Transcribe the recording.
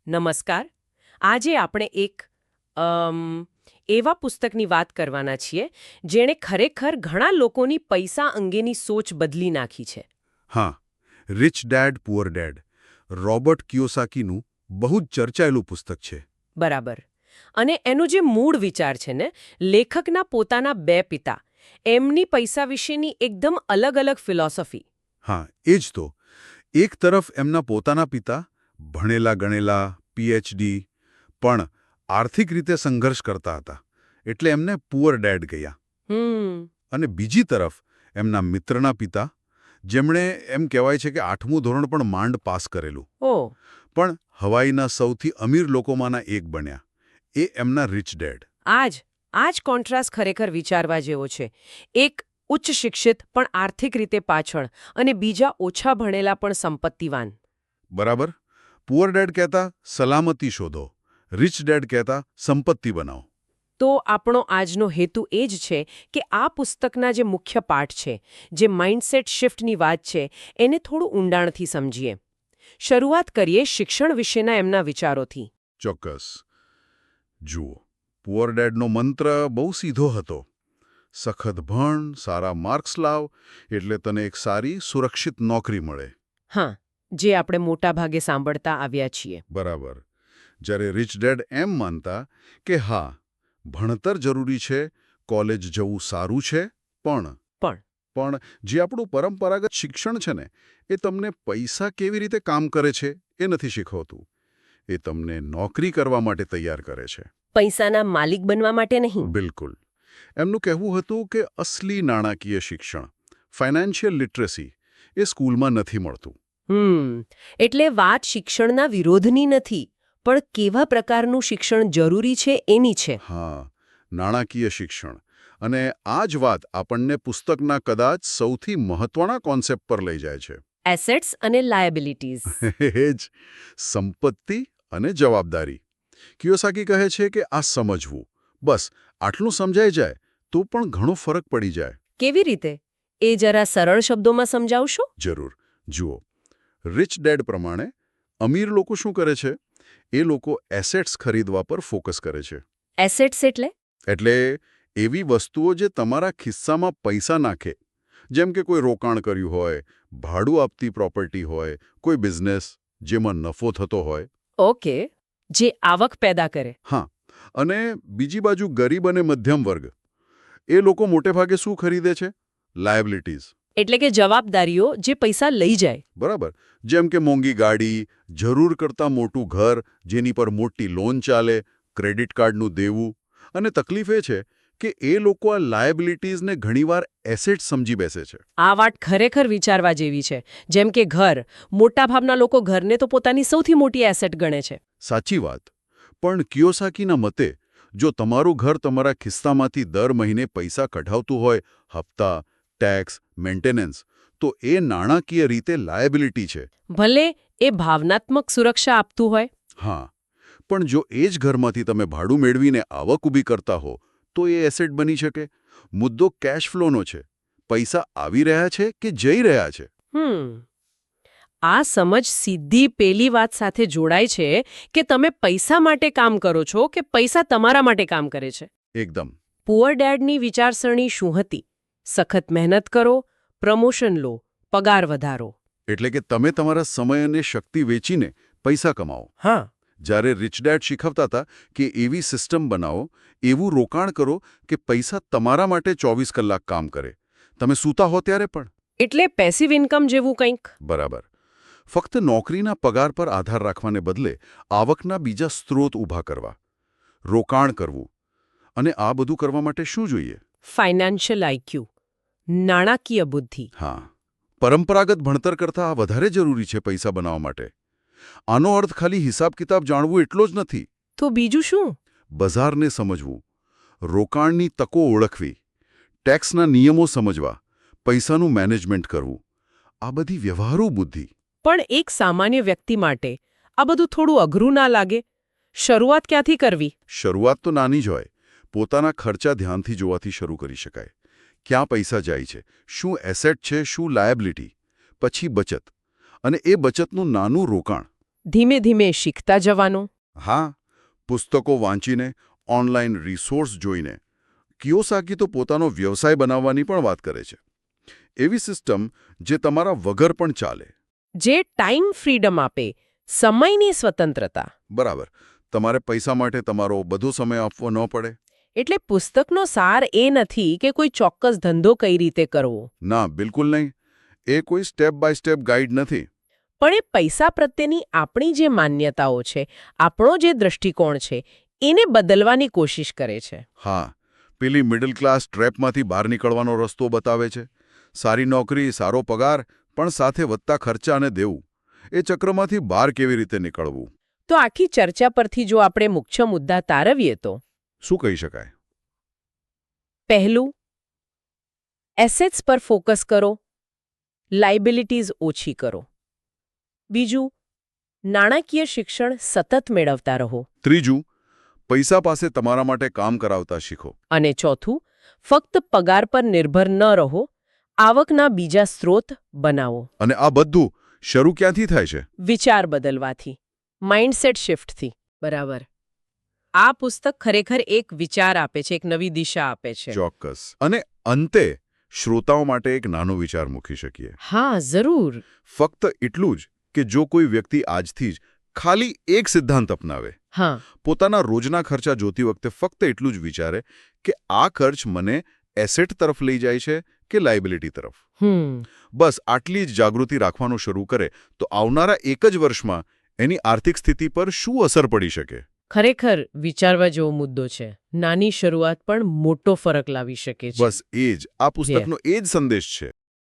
નમસ્કાર. આજે આપણે એક એવા પુસ્તકની વાત કરવાના છીએ જેણે ખરેખર ઘણા લોકોની પૈસા અંગેની સોચ બદલી નાખી છે. હા, rich dad poor dad Robert કિયોસાકીનું બહુ જ ચર્ચાયેલું પુસ્તક છે. બરાબર. અને એનો જે મૂળ વિચાર છે ને, લેખકના પોતાના બે પિતા, એમની પૈસા વિશેની એકદમ અલગ ફિલોસોફી. હા, એ જ તો. એક તરફ એમના પોતાના પિતા ભણેલા ગણેલા પીએચડી પણ આર્થિક રીતે સંઘર્ષ કરતા હતા, એટલે એમને પુઅર ડેડ કહ્યા. અને બીજી તરફ એમના મિત્રના પિતા, જેમણે એમ કહેવાય છે કે 8મું ધોરણ પણ માંડ પાસ કરેલું, ઓહ. પણ હવાઈના સૌથી અમીર લોકોમાંના એક બન્યા. એ એમના રિચ ડેડ. આ જ કોન્ટ્રાસ્ટ ખરેખર વિચારવા જેવો છે. એક ઉચ્ચ શિક્ષિત પણ આર્થિક રીતે પાછળ, અને બીજા ઓછા ભણેલા પણ સંપત્તિવાન. બરાબર. પુઅર ડેડ કહેતા સલામતી શોધો, રિચ ડેડ કહેતા સંપત્તિ બનાવો. તો આપણો આજનો હેતુ એ જ છે કે આ પુસ્તકના જે મુખ્ય પાઠ છે, જે માઇન્ડસેટ શિફ્ટની વાત છે, એને થોડું ઊંડાણથી સમજીએ. શરૂઆત કરીએ શિક્ષણ વિશેના એમના વિચારોથી. ચોક્કસ. જુઓ, પુઅર ડેડનો મંત્ર બહુ સીધો હતો. સખત ભણ, સારા માર્ક્સ લાવ, એટલે તને એક સારી સુરક્ષિત નોકરી મળે. હા, જે આપણે મોટાભાગે સાંભળતા આવ્યા છીએ. બરાબર. જ્યારે રિચ ડેડ એમ માનતા કે હા, ભણતર જરૂરી છે, કોલેજ જવું સારું છે, પણ જે આપણું પરંપરાગત શિક્ષણ છે ને, એ તમને પૈસા કેવી રીતે કામ કરે છે એ નથી શીખવતું. એ તમને નોકરી કરવા માટે તૈયાર કરે છે. પૈસાના માલિક બનવા માટે નહીં. બિલકુલ. એમનું કહેવું હતું કે અસલી નાણાકીય શિક્ષણ, ફાઇનાન્શિયલ લિટરસી, એ સ્કૂલમાં નથી મળતું. એટલે વાત શિક્ષણના વિરોધની નથી, પણ કેવા પ્રકારનું શિક્ષણ જરૂરી છે એની છે. હા, નાણાકીય શિક્ષણ. અને આ જ વાત આપણને પુસ્તકના કદાચ સૌથી મહત્વના કોન્સેપ્ટ પર લઈ જાય છે. એસેટ્સ અને લાયબિલિટીઝ. એ જ, સંપત્તિ અને જવાબદારી. કિયોસાકી કહે છે કે આ સમજવું, બસ આટલું સમજાઈ જાય તો પણ ઘણો ફરક પડી જાય. કેવી રીતે? એ જરા સરળ શબ્દોમાં સમજાવશો? જરૂર. જુઓ, રિચ ડેડ પ્રમાણે અમીર લોકો શું કરે છે? એ લોકો એસેટ્સ ખરીદવા પર ફોકસ કરે છે. એસેટ્સ એટલે? એટલે એવી વસ્તુઓ જે તમારા ખિસ્સામાં પૈસા નાખે, જેમ કે કોઈ રોકાણ કર્યું હોય, ભાડું આપતી પ્રોપર્ટી હોય, કોઈ બિઝનેસ જેમાં નફો થતો હોય. ઓકે, જે આવક પેદા કરે. હા, અને બીજી બાજુ ગરીબ અને મધ્યમ વર્ગ, એ લોકો મોટેભાગે શું ખરીદે છે? લાયબિલિટીઝ. એટલે કે જવાબદારીઓ જે પૈસા લઈ જાય. બરાબર. જેમ કે મોંઘી ગાડી, જરૂર કરતાં મોટું ઘર જેની પર મોટી લોન ચાલે, ક્રેડિટ કાર્ડનું દેવું. અને તકલીફ એ છે કે એ લોકો આ લાયબિલિટીઝને ઘણીવાર એસેટ સમજી બેસે છે. આ વાત ખરેખર વિચારવા જેવી છે. જેમ કે ઘર. મોટાભાગના લોકો ઘરને તો પોતાની સૌથી મોટી એસેટ ગણે છે. સાચી વાત. પણ કિયોસાકીના મતે, જો તમારું ઘર તમારા ખિસ્સામાંથી દર મહિને પૈસા કઢાવતું હોય, હપ્તા, ટેક્સ, મેન્ટેનન્સ, તો એ નાણાકીય રીતે લાયબિલિટી છે. ભલે એ ભાવનાત્મક સુરક્ષા આપતું હોય. હા, પણ જો એ જ ઘરમાંથી તમે ભાડું મેળવીને આવક ઊભી કરતા હો, તો એ એસેટ બની શકે. મુદ્દો કેશ ફ્લોનો છે. પૈસા આવી રહ્યા છે કે જઈ રહ્યા છે. આ સમજ સીધી પેલી વાત સાથે જોડાય છે કે તમે પૈસા માટે કામ કરો છો કે પૈસા તમારા માટે કામ કરે છે. એકદમ. પુઅર ડેડની વિચારસરણી શું હતી? સખત મહેનત કરો, પ્રમોશન લો, પગાર વધારો. એટલે કે તમે તમારા સમય અને શક્તિ વેચીને પૈસા કમાઓ. હા. જ્યારે રિચ ડેડ શીખવતા હતા કે એવી સિસ્ટમ બનાવો, એવું રોકાણ કરો કે પૈસા તમારા માટે 24 કલાક કામ કરે, તમે સૂતા હો ત્યારે પણ. એટલે પેસિવ ઇન્કમ જેવું કંઈક. બરાબર. ફક્ત નોકરીના પગાર પર આધાર રાખવાને બદલે આવકના બીજા સ્ત્રોત ઊભા કરવા, રોકાણ કરવું. અને આ બધું કરવા માટે શું જોઈએ? ફાઇનાન્શિયલ આઈક્યુ, નાણાકીય બુદ્ધિ. હા, પરંપરાગત ભણતર કરતાં આ વધારે જરૂરી છે પૈસા બનાવવા માટે. આનો અર્થ ખાલી હિસાબ કિતાબ જાણવું એટલો જ નથી. તો બીજું શું? બજારને સમજવું, રોકાણની તકો ઓળખવી, ટેક્સના નિયમો સમજવા, પૈસાનું મેનેજમેન્ટ કરવું. આ બધી વ્યવહારુ બુદ્ધિ. પણ એક સામાન્ય વ્યક્તિ માટે આ બધું થોડું અઘરું ના લાગે? શરૂઆત ક્યાંથી કરવી? શરૂઆત તો નાની જ હોય. પોતાના ખર્ચા ધ્યાનથી જોવાથી શરૂ કરી શકાય. ક્યાં પૈસા જાય છે, શું એસેટ છે, શું લાયબિલિટી. પછી બચત. અને એ બચતનું નાનું રોકાણ. ધીમે ધીમે શીખતા જવાનું. હા, પુસ્તકો વાંચીને, ઓનલાઈન રિસોર્સ જોઈને. કિયોસાકી તો પોતાનો વ્યવસાય બનાવવાની પણ વાત કરે છે. એવી સિસ્ટમ જે તમારા વગર પણ ચાલે. જે ટાઈમ ફ્રીડમ આપે, સમયની સ્વતંત્રતા. બરાબર. તમારે પૈસા માટે તમારો બધો સમય આપવો ન પડે. એટલે પુસ્તકનો સાર એ નથી કે કોઈ ચોક્કસ ધંધો કઈ રીતે કરવો, ના, બિલકુલ નહીં. એ કોઈ સ્ટેપ બાય સ્ટેપ ગાઈડ નથી. પણ એ પૈસા પ્રત્યેની આપણી જે માન્યતાઓ છે, આપણો જે દૃષ્ટિકોણ છે, એને બદલવાની કોશિશ કરે છે. હા, પેલી મિડલ ક્લાસ ટ્રેપમાંથી બહાર નીકળવાનો રસ્તો બતાવે છે. સારી નોકરી, સારો પગાર, પણ સાથે વધતા ખર્ચા અને દેવું. એ ચક્રમાંથી બહાર કેવી રીતે નીકળવું? તો આખી ચર્ચા પરથી જો આપણે મુખ્ય મુદ્દા તારવીએ તો શું કહી શકાય? પહેલું, એસેટ્સ પર ફોકસ કરો, લાયબિલિટીઝ ઓછી કરો. બીજું, નાણાકીય શિક્ષણ સતત મેળવતા રહો. ત્રીજું, પૈસા પાસે તમારા માટે કામ કરાવતા શીખો. અને ચોથું, ફક્ત પગાર પર નિર્ભર ન રહો, આવકના બીજા સ્ત્રોત બનાવો. અને આ બધું શરૂ ક્યાંથી થાય છે? વિચાર બદલવાથી, માઇન્ડસેટ શિફ્ટથી. બરાબર. આ પુસ્તક ખરેખર એક વિચાર આપે છે, એક નવી દિશા આપે છે. ચોક્કસ. અને અંતે શ્રોતાઓ માટે એક નાનો વિચાર મૂકી શકીએ. હા, જરૂર. ફક્ત એટલું જ કે જો કોઈ વ્યક્તિ આજથી જ ખાલી એક સિદ્ધાંત અપનાવે, હા, પોતાના રોજના ખર્ચા જોતી વખતે ફક્ત એટલું જ વિચારે કે આ ખર્ચ મને એસેટ તરફ લઈ જાય છે કે લાયબિલિટી તરફ. બસ આટલી જ જાગૃતિ રાખવાનું શરૂ કરે તો આવનારા એક જ વર્ષમાં એની આર્થિક સ્થિતિ પર શું અસર પડી શકે? ખરેખર વિચારવા જેવો મુદ્દો છે. નાની શરૂઆત પણ મોટો ફરક લાવી શકે છે. બસ એ જ આ પુસ્તકનો એ જ સંદેશ છે.